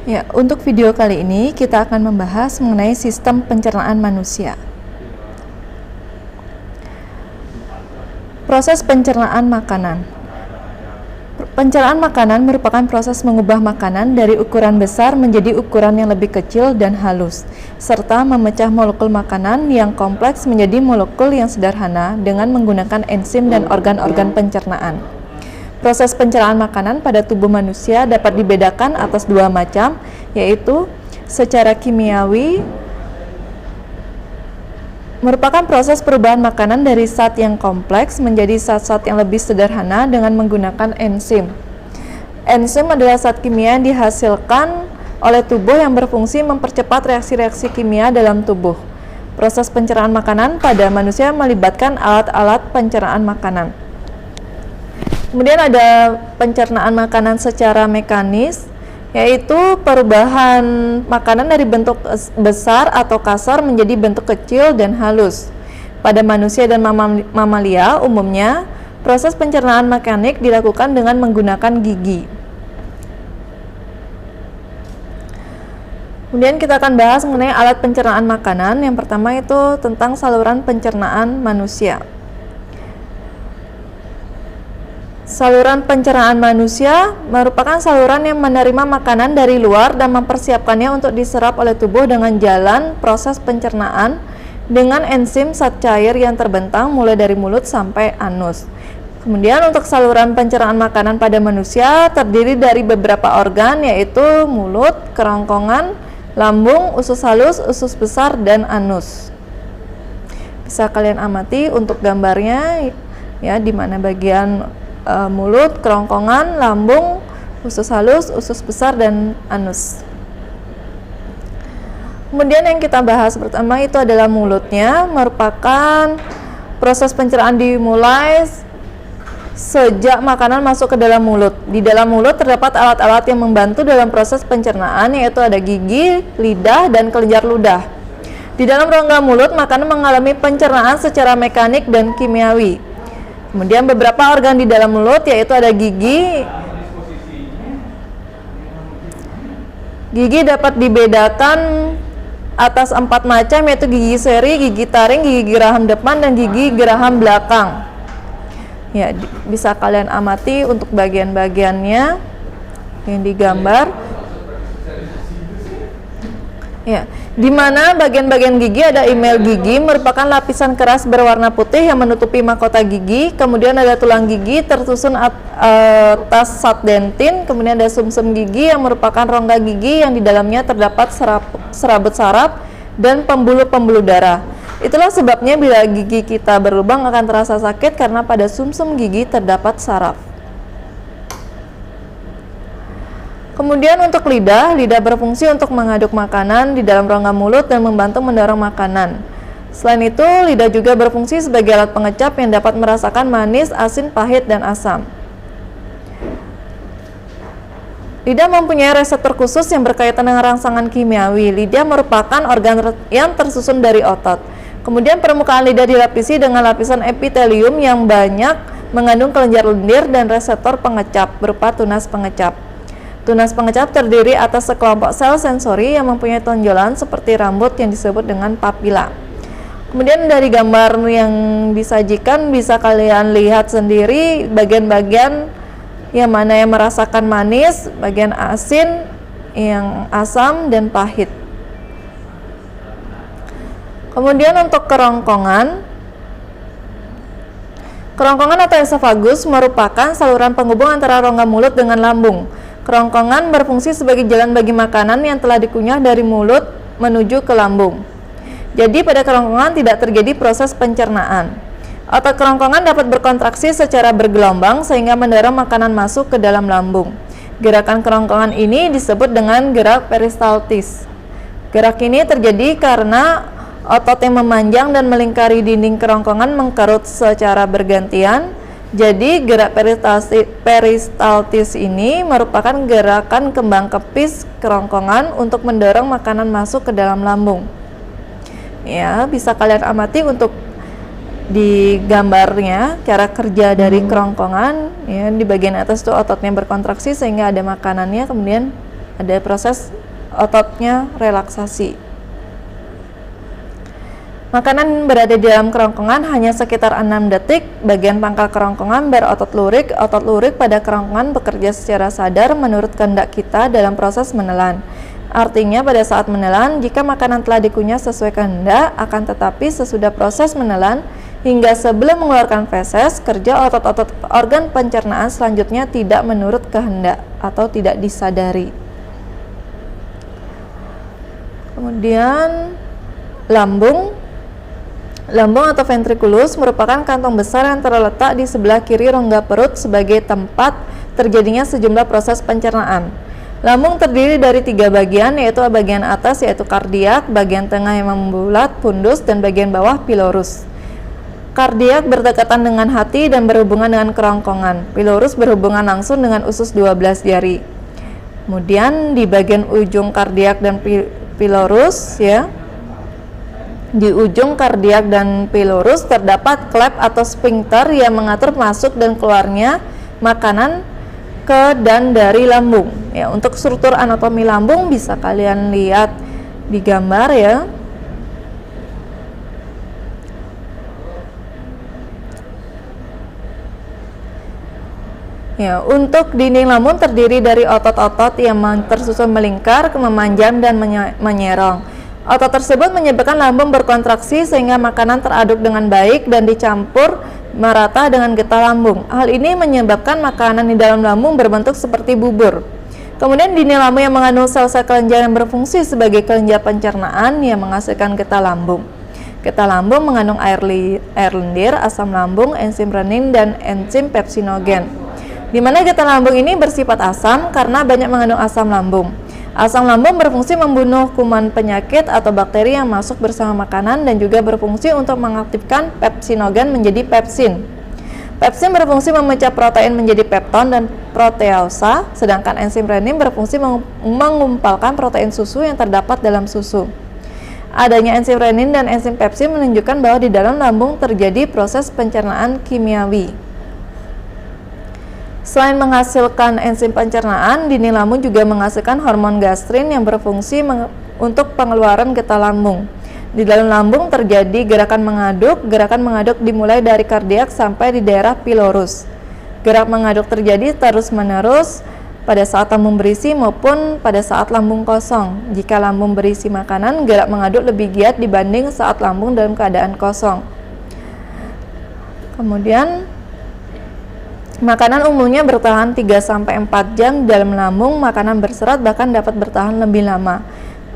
Ya, untuk video kali ini kita akan membahas mengenai sistem pencernaan manusia. Proses pencernaan makanan. Pencernaan makanan merupakan proses mengubah makanan dari ukuran besar menjadi ukuran yang lebih kecil dan halus, serta memecah molekul makanan yang kompleks menjadi molekul yang sederhana dengan menggunakan enzim dan organ-organ pencernaan. Proses pencernaan makanan pada tubuh manusia dapat dibedakan atas dua macam, yaitu secara kimiawi merupakan proses perubahan makanan dari zat yang kompleks menjadi zat-zat yang lebih sederhana dengan menggunakan enzim. Enzim adalah zat kimia yang dihasilkan oleh tubuh yang berfungsi mempercepat reaksi-reaksi kimia dalam tubuh. Proses pencernaan makanan pada manusia melibatkan alat-alat pencernaan makanan. Kemudian ada pencernaan makanan secara mekanis, yaitu perubahan makanan dari bentuk besar atau kasar menjadi bentuk kecil dan halus. Pada manusia dan mamalia umumnya, proses pencernaan mekanik dilakukan dengan menggunakan gigi. Kemudian kita akan bahas mengenai alat pencernaan makanan. Yang pertama itu tentang saluran pencernaan manusia. Saluran pencernaan manusia merupakan saluran yang menerima makanan dari luar dan mempersiapkannya untuk diserap oleh tubuh dengan jalan proses pencernaan dengan enzim zat cair yang terbentang mulai dari mulut sampai anus. Kemudian untuk saluran pencernaan makanan pada manusia terdiri dari beberapa organ, yaitu mulut, kerongkongan, lambung, usus halus, usus besar, dan anus. Bisa kalian amati untuk gambarnya ya, di mana bagian mulut, kerongkongan, lambung, usus halus, usus besar, dan anus. Kemudian yang kita bahas pertama itu adalah mulutnya. Merupakan proses pencernaan dimulai sejak makanan masuk ke dalam mulut. Di dalam mulut terdapat alat-alat yang membantu dalam proses pencernaan, yaitu ada gigi, lidah, dan kelenjar ludah. Di dalam rongga mulut, makanan mengalami pencernaan secara mekanik dan kimiawi. Kemudian beberapa organ di dalam mulut, yaitu ada gigi. Gigi dapat dibedakan atas 4 macam, yaitu gigi seri, gigi taring, gigi geraham depan, dan gigi geraham belakang. Ya, bisa kalian amati untuk bagian-bagiannya yang digambar. Ya, di mana bagian-bagian gigi ada email gigi, merupakan lapisan keras berwarna putih yang menutupi mahkota gigi. Kemudian ada tulang gigi tersusun atas zat dentin. Kemudian ada sumsum gigi yang merupakan rongga gigi yang di dalamnya terdapat serabut saraf dan pembuluh-pembuluh darah. Itulah sebabnya bila gigi kita berlubang akan terasa sakit karena pada sumsum gigi terdapat saraf. Kemudian untuk lidah berfungsi untuk mengaduk makanan di dalam rongga mulut dan membantu mendorong makanan. Selain itu, lidah juga berfungsi sebagai alat pengecap yang dapat merasakan manis, asin, pahit, dan asam. Lidah mempunyai reseptor khusus yang berkaitan dengan rangsangan kimiawi. Lidah merupakan organ yang tersusun dari otot. Kemudian permukaan lidah dilapisi dengan lapisan epitelium yang banyak mengandung kelenjar lendir dan reseptor pengecap berupa tunas pengecap. Tunas pengecap terdiri atas sekelompok sel sensori yang mempunyai tonjolan seperti rambut yang disebut dengan papila. Kemudian dari gambar yang disajikan bisa kalian lihat sendiri bagian-bagian yang mana yang merasakan manis, bagian asin, yang asam, dan pahit. Kemudian untuk kerongkongan. Kerongkongan atau esofagus merupakan saluran penghubung antara rongga mulut dengan lambung. Kerongkongan berfungsi sebagai jalan bagi makanan yang telah dikunyah dari mulut menuju ke lambung. Jadi pada kerongkongan tidak terjadi proses pencernaan. Otot kerongkongan dapat berkontraksi secara bergelombang sehingga mendorong makanan masuk ke dalam lambung. Gerakan kerongkongan ini disebut dengan gerak peristaltis. Gerak ini terjadi karena otot yang memanjang dan melingkari dinding kerongkongan mengkerut secara bergantian. Jadi gerak peristaltis ini merupakan gerakan kembang kepis kerongkongan untuk mendorong makanan masuk ke dalam lambung. Ya, bisa kalian amati untuk Di gambarnya cara kerja dari kerongkongan, ya, di bagian atas itu ototnya berkontraksi sehingga ada makanannya, kemudian ada proses ototnya relaksasi. Makanan berada di dalam kerongkongan hanya sekitar 6 detik. Bagian pangkal kerongkongan berotot lurik. Otot lurik pada kerongkongan bekerja secara sadar menurut kehendak kita dalam proses menelan. Artinya pada saat menelan, jika makanan telah dikunyah sesuai kehendak, akan tetapi sesudah proses menelan hingga sebelum mengeluarkan feses, kerja otot-otot organ pencernaan selanjutnya tidak menurut kehendak atau tidak disadari. Kemudian lambung atau ventriculus merupakan kantong besar yang terletak di sebelah kiri rongga perut sebagai tempat terjadinya sejumlah proses pencernaan. Lambung terdiri dari 3 bagian, yaitu bagian atas yaitu kardiak, bagian tengah yang membulat fundus, dan bagian bawah pilorus. Kardiak berdekatan dengan hati dan berhubungan dengan kerongkongan. Pilorus berhubungan langsung dengan usus 12 jari. Kemudian di bagian ujung kardiak dan pilorus, ya, di ujung kardiak dan pilorus terdapat klep atau sphincter yang mengatur masuk dan keluarnya makanan ke dan dari lambung. Ya, untuk struktur anatomi lambung bisa kalian lihat di gambar, ya. Ya, untuk dinding lambung terdiri dari otot-otot yang tersusun melingkar, memanjang, dan menyerong. Otot tersebut menyebabkan lambung berkontraksi sehingga makanan teraduk dengan baik dan dicampur merata dengan getah lambung. Hal ini menyebabkan makanan di dalam lambung berbentuk seperti bubur. Kemudian dinding lambung yang mengandung sel-sel kelenjar yang berfungsi sebagai kelenjar pencernaan yang menghasilkan getah lambung. Getah lambung mengandung air lendir, asam lambung, enzim renin, dan enzim pepsinogen. Di mana getah lambung ini bersifat asam karena banyak mengandung asam lambung. Asam lambung berfungsi membunuh kuman penyakit atau bakteri yang masuk bersama makanan dan juga berfungsi untuk mengaktifkan pepsinogen menjadi pepsin. Pepsin berfungsi memecah protein menjadi pepton dan proteasa, sedangkan enzim renin berfungsi mengumpalkan protein susu yang terdapat dalam susu. Adanya enzim renin dan enzim pepsin menunjukkan bahwa di dalam lambung terjadi proses pencernaan kimiawi. Selain menghasilkan enzim pencernaan, dinding lambung juga menghasilkan hormon gastrin yang berfungsi untuk pengeluaran getah lambung. Di dalam lambung terjadi gerakan mengaduk. Gerakan mengaduk dimulai dari kardiak sampai di daerah pilorus. Gerak mengaduk terjadi terus-menerus pada saat lambung berisi maupun pada saat lambung kosong. Jika lambung berisi makanan, gerak mengaduk lebih giat dibanding saat lambung dalam keadaan kosong. Kemudian makanan umumnya bertahan 3-4 jam di dalam lambung. Makanan berserat bahkan dapat bertahan lebih lama.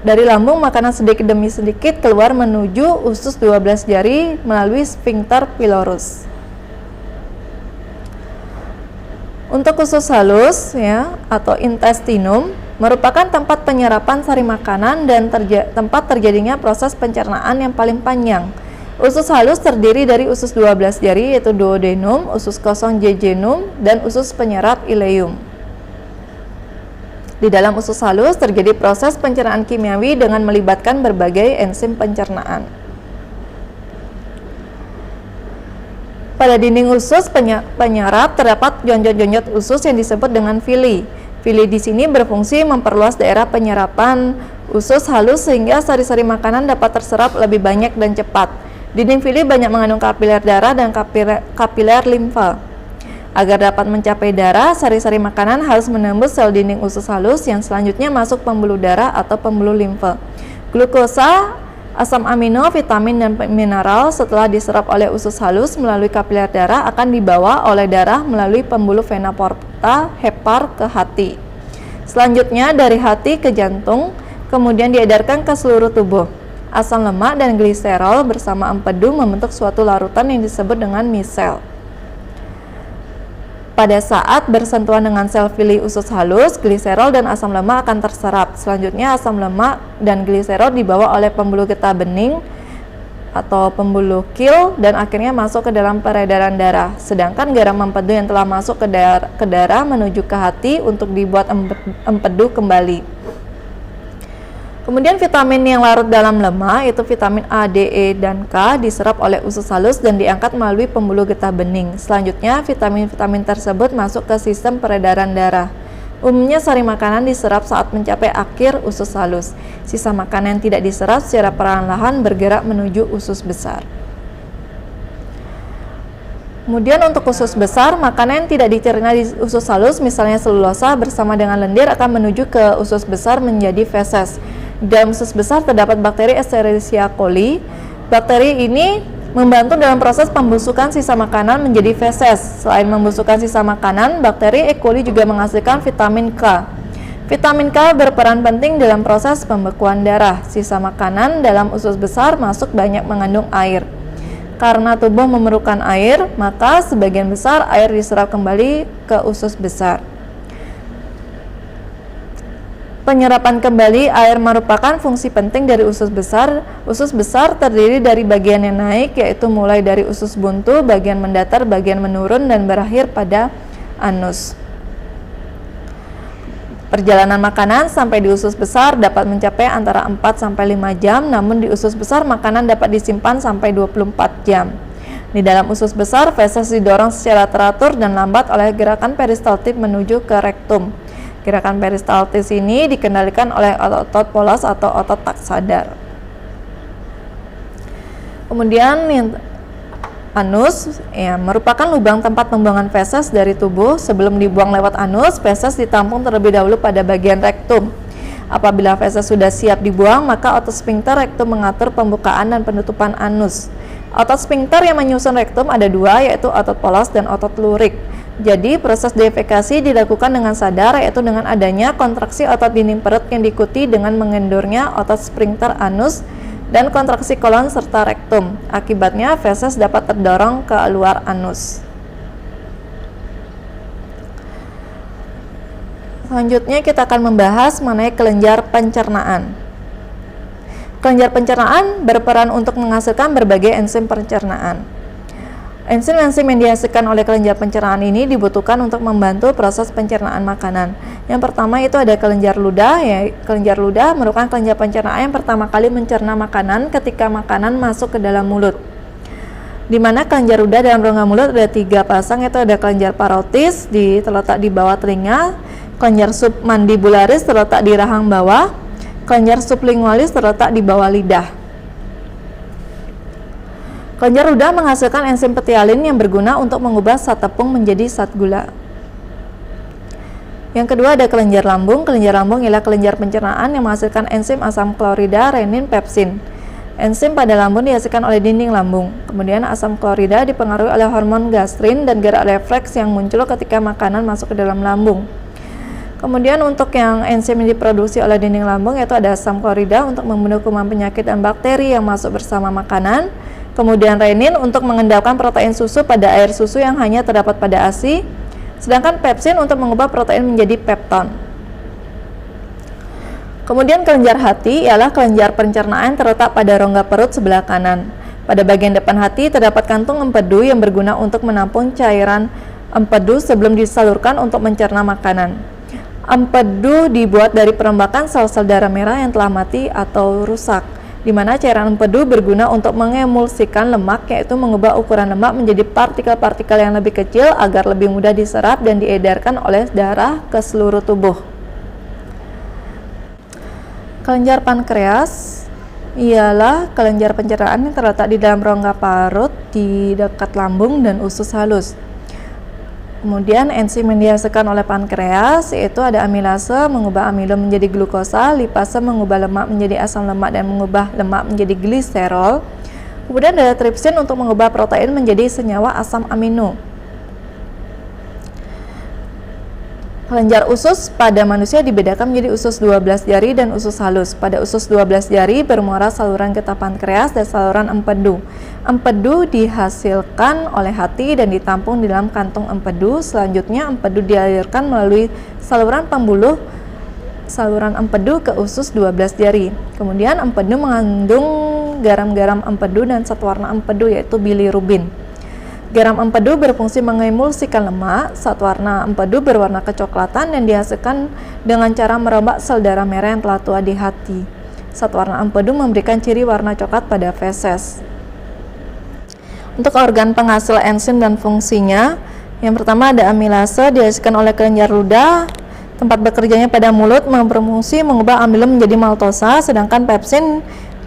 Dari lambung, makanan sedikit demi sedikit keluar menuju usus 12 jari melalui sphincter pilorus. Untuk usus halus, ya, atau intestinum merupakan tempat penyerapan sari makanan dan tempat terjadinya proses pencernaan yang paling panjang. Usus halus terdiri dari usus 12 jari yaitu duodenum, usus kosong jejunum, dan usus penyerap ileum. Di dalam usus halus terjadi proses pencernaan kimiawi dengan melibatkan berbagai enzim pencernaan. Pada dinding usus penyerap terdapat jonjot-jonjot usus yang disebut dengan villi. Villi di sini berfungsi memperluas daerah penyerapan usus halus sehingga sari-sari makanan dapat terserap lebih banyak dan cepat. Dinding villi banyak mengandung kapiler darah dan kapiler limfa. Agar dapat mencapai darah, sari-sari makanan harus menembus sel dinding usus halus yang selanjutnya masuk pembuluh darah atau pembuluh limfa. Glukosa, asam amino, vitamin, dan mineral setelah diserap oleh usus halus melalui kapiler darah akan dibawa oleh darah melalui pembuluh vena porta hepar ke hati. Selanjutnya dari hati ke jantung, kemudian diedarkan ke seluruh tubuh. Asam lemak dan gliserol bersama empedu membentuk suatu larutan yang disebut dengan misel. Pada saat bersentuhan dengan sel villi usus halus, gliserol dan asam lemak akan terserap. Selanjutnya asam lemak dan gliserol dibawa oleh pembuluh getah bening atau pembuluh kil dan akhirnya masuk ke dalam peredaran darah. Sedangkan garam empedu yang telah masuk ke darah menuju ke hati untuk dibuat empedu kembali. Kemudian vitamin yang larut dalam lemak yaitu vitamin A, D, E, dan K diserap oleh usus halus dan diangkat melalui pembuluh getah bening. Selanjutnya, vitamin-vitamin tersebut masuk ke sistem peredaran darah. Umumnya sari makanan diserap saat mencapai akhir usus halus. Sisa makanan yang tidak diserap secara perlahan-lahan bergerak menuju usus besar. Kemudian untuk usus besar, makanan yang tidak dicerna di usus halus, misalnya selulosa bersama dengan lendir akan menuju ke usus besar menjadi feses. Di dalam usus besar terdapat bakteri Escherichia coli. Bakteri ini membantu dalam proses pembusukan sisa makanan menjadi feses. Selain membusukkan sisa makanan, bakteri E. coli juga menghasilkan vitamin K. Vitamin K berperan penting dalam proses pembekuan darah. Sisa makanan dalam usus besar masuk banyak mengandung air. Karena tubuh memerlukan air, maka sebagian besar air diserap kembali ke usus besar. Penyerapan kembali air merupakan fungsi penting dari usus besar. Usus besar terdiri dari bagian yang naik, yaitu mulai dari usus buntu, bagian mendatar, bagian menurun, dan berakhir pada anus. Perjalanan makanan sampai di usus besar dapat mencapai antara 4-5 jam, namun di usus besar makanan dapat disimpan sampai 24 jam. Di dalam usus besar, feses didorong secara teratur dan lambat oleh gerakan peristaltik menuju ke rektum. Gerakan peristaltis ini dikendalikan oleh otot polos atau otot tak sadar. Kemudian anus merupakan lubang tempat pembuangan feses dari tubuh. Sebelum dibuang lewat anus, feses ditampung terlebih dahulu pada bagian rektum. Apabila feses sudah siap dibuang, maka otot sphincter rektum mengatur pembukaan dan penutupan anus. Otot sphincter yang menyusun rektum ada dua, yaitu otot polos dan otot lurik. Jadi proses defekasi dilakukan dengan sadar, yaitu dengan adanya kontraksi otot dinding perut yang diikuti dengan mengendornya otot sphincter anus dan kontraksi kolon serta rektum. Akibatnya feses dapat terdorong ke luar anus. Selanjutnya kita akan membahas mengenai kelenjar pencernaan. Kelenjar pencernaan berperan untuk menghasilkan berbagai enzim pencernaan. Enzim-enzim yang dihasilkan oleh kelenjar pencernaan ini dibutuhkan untuk membantu proses pencernaan makanan. Yang pertama itu ada kelenjar ludah. Kelenjar ludah merupakan kelenjar pencernaan yang pertama kali mencerna makanan ketika makanan masuk ke dalam mulut. Di mana kelenjar ludah dalam rongga mulut ada 3 pasang, yaitu ada kelenjar parotis terletak di bawah telinga, kelenjar submandibularis terletak di rahang bawah, kelenjar sublingualis terletak di bawah lidah. Kelenjar ludah menghasilkan enzim petialin yang berguna untuk mengubah zat tepung menjadi zat gula. Yang kedua ada kelenjar lambung. Kelenjar lambung ialah kelenjar pencernaan yang menghasilkan enzim asam klorida, renin, pepsin. Enzim pada lambung dihasilkan oleh dinding lambung. Kemudian asam klorida dipengaruhi oleh hormon gastrin dan gerak refleks yang muncul ketika makanan masuk ke dalam lambung. Kemudian untuk yang enzim yang diproduksi oleh dinding lambung yaitu ada asam klorida untuk membunuh kuman penyakit dan bakteri yang masuk bersama makanan. Kemudian renin untuk mengendalikan protein susu pada air susu yang hanya terdapat pada ASI, sedangkan pepsin untuk mengubah protein menjadi pepton. Kemudian kelenjar hati ialah kelenjar pencernaan terletak pada rongga perut sebelah kanan. Pada bagian depan hati terdapat kantung empedu yang berguna untuk menampung cairan empedu sebelum disalurkan untuk mencerna makanan. Empedu dibuat dari perombakan sel-sel darah merah yang telah mati atau rusak, di mana cairan empedu berguna untuk mengemulsikan lemak, yaitu mengubah ukuran lemak menjadi partikel-partikel yang lebih kecil agar lebih mudah diserap dan diedarkan oleh darah ke seluruh tubuh. Kelenjar pankreas ialah kelenjar pencernaan yang terletak di dalam rongga parut di dekat lambung dan usus halus. Kemudian enzim yang dihasilkan oleh pankreas yaitu ada amilase mengubah amilo menjadi glukosa, lipase mengubah lemak menjadi asam lemak dan mengubah lemak menjadi gliserol. Kemudian ada tripsin untuk mengubah protein menjadi senyawa asam amino. Kelenjar usus pada manusia dibedakan menjadi usus 12 jari dan usus halus. Pada usus 12 jari bermuara saluran getah pankreas dan saluran empedu. Empedu dihasilkan oleh hati dan ditampung di dalam kantung empedu. Selanjutnya empedu dialirkan melalui saluran pembuluh saluran empedu ke usus 12 jari. Kemudian empedu mengandung garam-garam empedu dan zat warna empedu yaitu bilirubin. Garam empedu berfungsi mengemulsikan lemak. Zat warna empedu berwarna kecoklatan dan dihasilkan dengan cara merombak sel darah merah yang telah tua di hati. Zat warna empedu memberikan ciri warna coklat pada feses. Untuk organ penghasil enzim dan fungsinya, yang pertama ada amilase, dihasilkan oleh kelenjar ludah. Tempat bekerjanya pada mulut, berfungsi mengubah amilum menjadi maltosa, sedangkan pepsin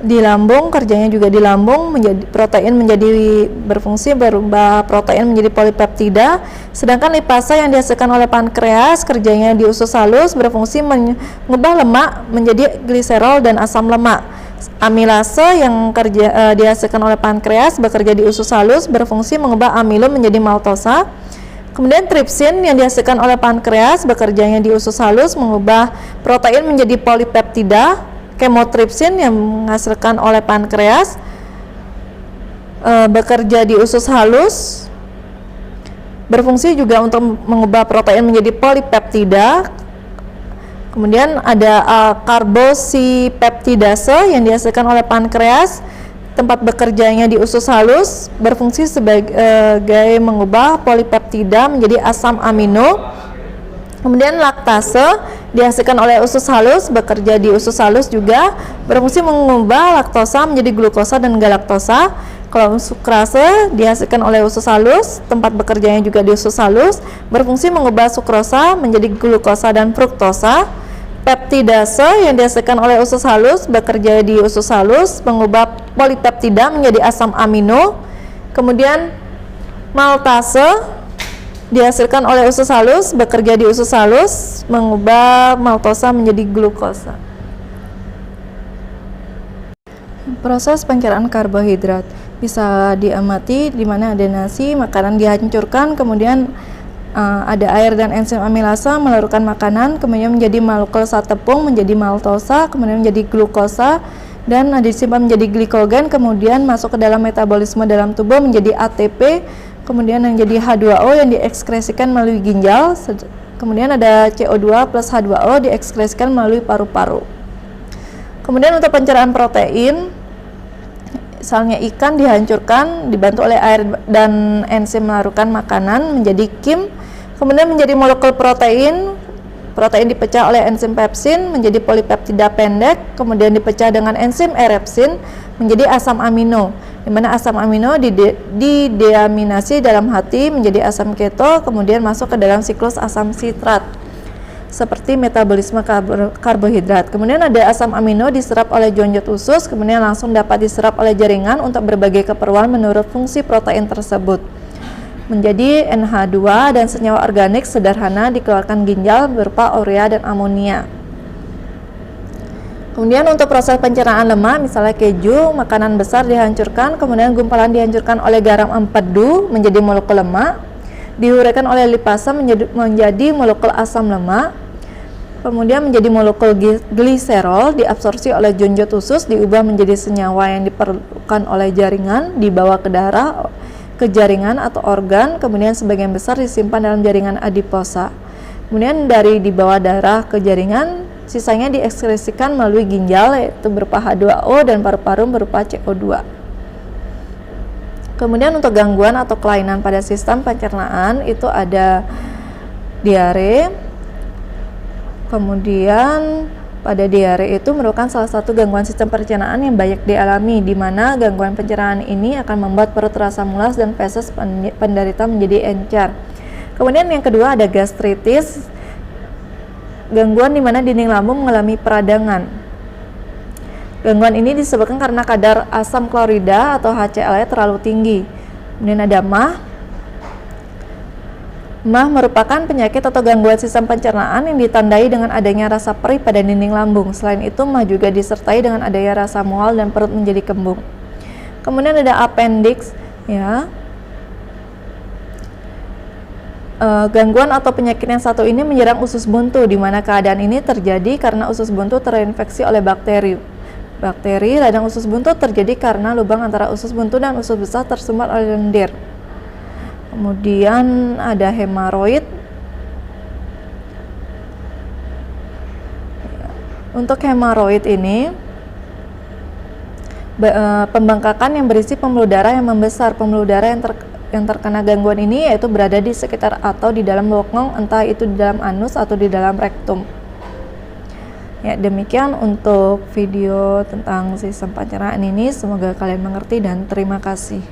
di lambung, kerjanya juga di lambung, menjadi protein menjadi berfungsi berubah protein menjadi polipeptida, sedangkan lipasa yang dihasilkan oleh pankreas, kerjanya di usus halus, berfungsi mengubah lemak menjadi gliserol dan asam lemak. Amilase yang dihasilkan oleh pankreas, bekerja di usus halus, berfungsi mengubah amilum menjadi maltosa. Kemudian tripsin yang dihasilkan oleh pankreas, bekerjanya di usus halus, mengubah protein menjadi polipeptida. Kemotripsin yang menghasilkan oleh pankreas, bekerja di usus halus, berfungsi juga untuk mengubah protein menjadi polipeptida. Kemudian ada karbosipeptidase yang dihasilkan oleh pankreas, tempat bekerjanya di usus halus, berfungsi sebagai mengubah polipeptida menjadi asam amino. Kemudian laktase dihasilkan oleh usus halus, bekerja di usus halus juga, berfungsi mengubah laktosa menjadi glukosa dan galaktosa. Kalau sukrase dihasilkan oleh usus halus, tempat bekerjanya juga di usus halus, berfungsi mengubah sukrosa menjadi glukosa dan fruktosa. Peptidase yang dihasilkan oleh usus halus, bekerja di usus halus, mengubah polipeptida menjadi asam amino. Kemudian maltase dihasilkan oleh usus halus, bekerja di usus halus, mengubah maltosa menjadi glukosa. Proses pencernaan karbohidrat bisa diamati di mana ada nasi, makanan dihancurkan, kemudian ada air dan enzim amilasa melarutkan makanan, kemudian menjadi molekul zat tepung menjadi maltosa, kemudian menjadi glukosa dan disimpan menjadi glikogen, kemudian masuk ke dalam metabolisme dalam tubuh menjadi ATP, kemudian yang jadi H2O yang diekskresikan melalui ginjal, kemudian ada CO2 plus H2O diekskresikan melalui paru-paru. Kemudian untuk pencernaan protein, misalnya ikan dihancurkan dibantu oleh air dan enzim melarutkan makanan menjadi kim, kemudian menjadi molekul protein. Protein dipecah oleh enzim pepsin menjadi polipeptida pendek, kemudian dipecah dengan enzim erepsin menjadi asam amino, di mana asam amino dideaminasi dalam hati menjadi asam keto, kemudian masuk ke dalam siklus asam sitrat seperti metabolisme karbohidrat. Kemudian ada asam amino diserap oleh jonjot usus, kemudian langsung dapat diserap oleh jaringan untuk berbagai keperluan menurut fungsi protein tersebut menjadi NH2 dan senyawa organik sederhana dikeluarkan ginjal berupa urea dan amonia. Kemudian untuk proses pencernaan lemak, misalnya keju, makanan besar dihancurkan, kemudian gumpalan dihancurkan oleh garam empedu menjadi molekul lemak, diuraikan oleh lipasa menjadi molekul asam lemak, kemudian menjadi molekul gliserol, diabsorpsi oleh jonjot usus, diubah menjadi senyawa yang diperlukan oleh jaringan, dibawa ke darah, ke jaringan atau organ, kemudian sebagian besar disimpan dalam jaringan adiposa. Kemudian dari dibawa darah ke jaringan, sisanya diekskresikan melalui ginjal, yaitu berupa H2O dan paru-paru berupa CO2. Kemudian untuk gangguan atau kelainan pada sistem pencernaan itu ada diare. Kemudian pada diare itu merupakan salah satu gangguan sistem pencernaan yang banyak dialami, di mana gangguan pencernaan ini akan membuat perut terasa mulas dan feses penderita menjadi encer. Kemudian yang kedua ada gastritis, gangguan di mana dinding lambung mengalami peradangan. Gangguan ini disebabkan karena kadar asam klorida atau HCl terlalu tinggi. Kemudian ada MAH. MAH merupakan penyakit atau gangguan sistem pencernaan yang ditandai dengan adanya rasa perih pada dinding lambung. Selain itu, MAH juga disertai dengan adanya rasa mual dan perut menjadi kembung. Kemudian ada appendix, ya. Gangguan atau penyakit yang satu ini menyerang usus buntu, di mana keadaan ini terjadi karena usus buntu terinfeksi oleh bakteri. Bakteri radang usus buntu terjadi karena lubang antara usus buntu dan usus besar tersumbat oleh lendir. Kemudian ada hemoroid. Untuk hemoroid ini pembengkakan yang berisi pembuluh darah yang membesar. Pembuluh darah yang terkena gangguan ini yaitu berada di sekitar atau di dalam bokong, entah itu di dalam anus atau di dalam rektum. Ya, demikian untuk video tentang sistem pencernaan ini. Semoga kalian mengerti dan terima kasih.